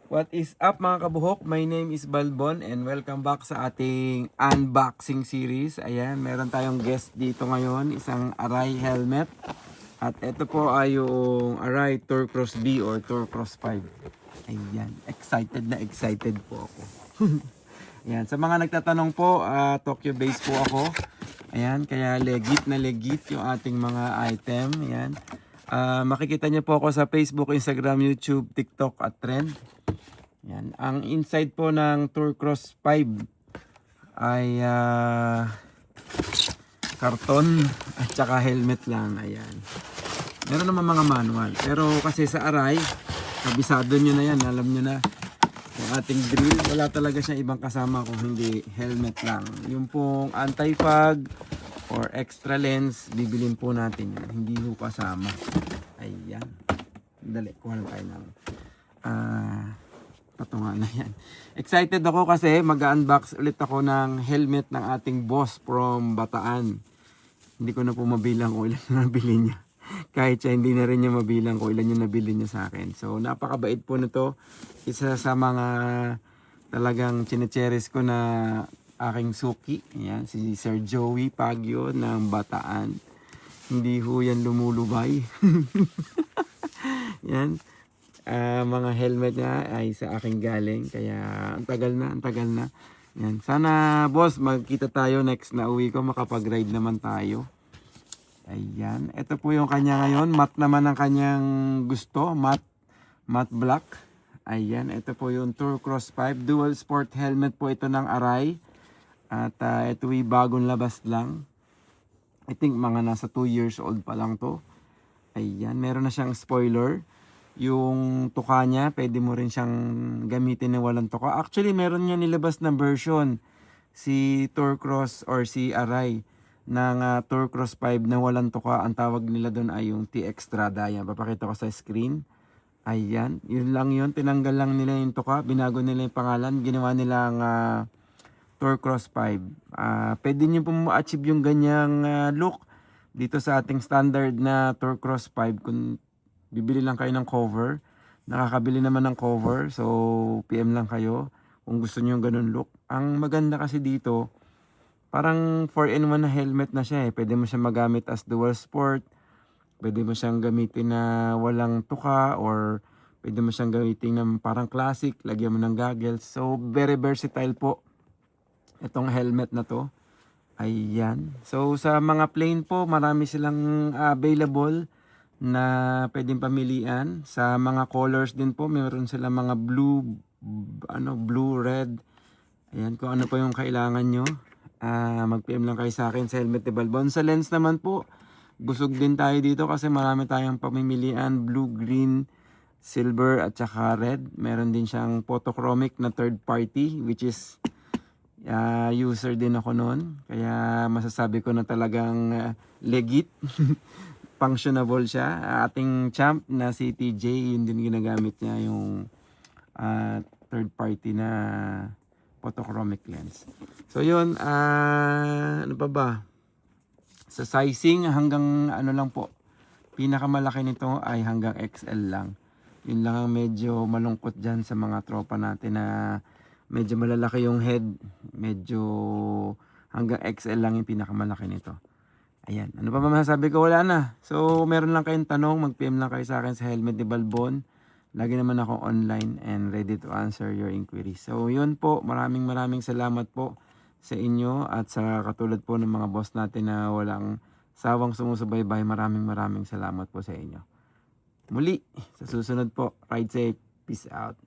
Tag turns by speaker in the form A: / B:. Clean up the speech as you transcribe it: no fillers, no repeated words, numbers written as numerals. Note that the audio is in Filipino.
A: What is up mga kabuhok? My name is Balbon and welcome back sa ating unboxing series. Ayan, meron tayong guest dito ngayon, isang Arai helmet. At ito po ay yung Arai Tourcross B or Tourcross 5. Ayan, excited po ako. Ayan, sa mga nagtatanong po, Tokyo based po ako. Ayan, kaya legit yung ating mga item. Ayan. Makikita niyo po ako sa Facebook, Instagram, YouTube, TikTok at Trend. Yan. Ang inside po ng Tourcross 5 ay karton at saka helmet lang. Ayan. Meron naman mga manual. Pero kasi sa Arai, kabisado nyo na yan. Alam nyo na yung ating drill. Wala talaga siya ibang kasama kung hindi helmet lang. Yung pong anti-fog or extra lens, bibilin po natin yan. Hindi po kasama. Ayan. Dali, kuha lang tayo ng patungan na yan. Excited ako kasi mag-unbox ulit ako ng helmet ng ating boss from Bataan. Hindi ko na po mabilang kung ilan na nabili niya. Kahit siya hindi na rin niya mabilang kung ilan yung nabili niya sa akin. So napakabait po nito. Isa sa mga talagang chinecheris ko na aking suki. Yan, si Sir Joey Pagyo ng Bataan. Hindi ho yan lumulubay. Yan. Mga helmet niya ay sa aking galing, kaya ang tagal na. Yan. Sana boss magkita tayo next na uwi ko, makapag-ride naman tayo. Ayan, ito po yung kanya ngayon. Matte naman ang kanyang gusto, matte black. Ayan, ito po yung Tourcross 5 dual sport helmet po ito ng Arai. At ito ay bagong labas lang. I think mga nasa 2 years old pa lang to. Ayan, meron na siyang spoiler. Yung tuka niya, pwede mo rin siyang gamitin na walang tuka. Actually, meron niya nilabas na version si Tourcross or si Arai ng Tourcross 5 na walang tuka. Ang tawag nila doon ay yung T-Extrada. Yan, papakita ko sa screen. Ayan, yun lang yun. Tinanggal lang nila yung tuka, binago nila yung pangalan, ginawa nilang Tourcross 5. Pwede niyo po ma-achieve yung ganyang look dito sa ating standard na Tourcross 5 kung bibili lang kayo ng cover. Nakakabili naman ng cover. So, PM lang kayo kung gusto niyo yung ganun look. Ang maganda kasi dito, parang 4-in-1 na helmet na siya eh. Pwede mo siya magamit as dual sport. Pwede mo siyang gamitin na walang tuka or pwede mo siyang gamitin ng parang classic. Lagyan mo ng goggles. So, very versatile po itong helmet na to. Ayan. So, sa mga plain po, marami silang available na pwedeng pamilian. Sa mga colors din po, meron sila mga blue, red. Ayan, kung ano po yung kailangan nyo. Mag-PM lang kayo sa akin sa Helmet de Balbon. Sa lens naman po, busog din tayo dito kasi marami tayong pamimilian. Blue, green, silver, at saka red. Meron din siyang photochromic na third party, which is user din ako noon. Kaya masasabi ko na talagang legit. Functionable siya. Ating champ na si TJ, yun din ginagamit niya yung third party na photochromic lens. So yun, ano pa ba? Sa sizing hanggang ano lang po. Pinakamalaki nito ay hanggang XL lang. Yun lang ang medyo malungkot dyan sa mga tropa natin na medyo malalaki yung head. Medyo hanggang XL lang yung pinakamalaki nito. Ayan. Ano pa ba masasabi ko? Wala na. So, meron lang kayong tanong, mag-PM lang kayo sa akin sa Helmet de Balbon. Lagi naman ako online and ready to answer your inquiries. So, yun po. Maraming salamat po sa inyo at sa katulad po ng mga boss natin na walang sawang sumusubaybay. Maraming salamat po sa inyo. Muli, sa susunod po. Ride safe. Peace out.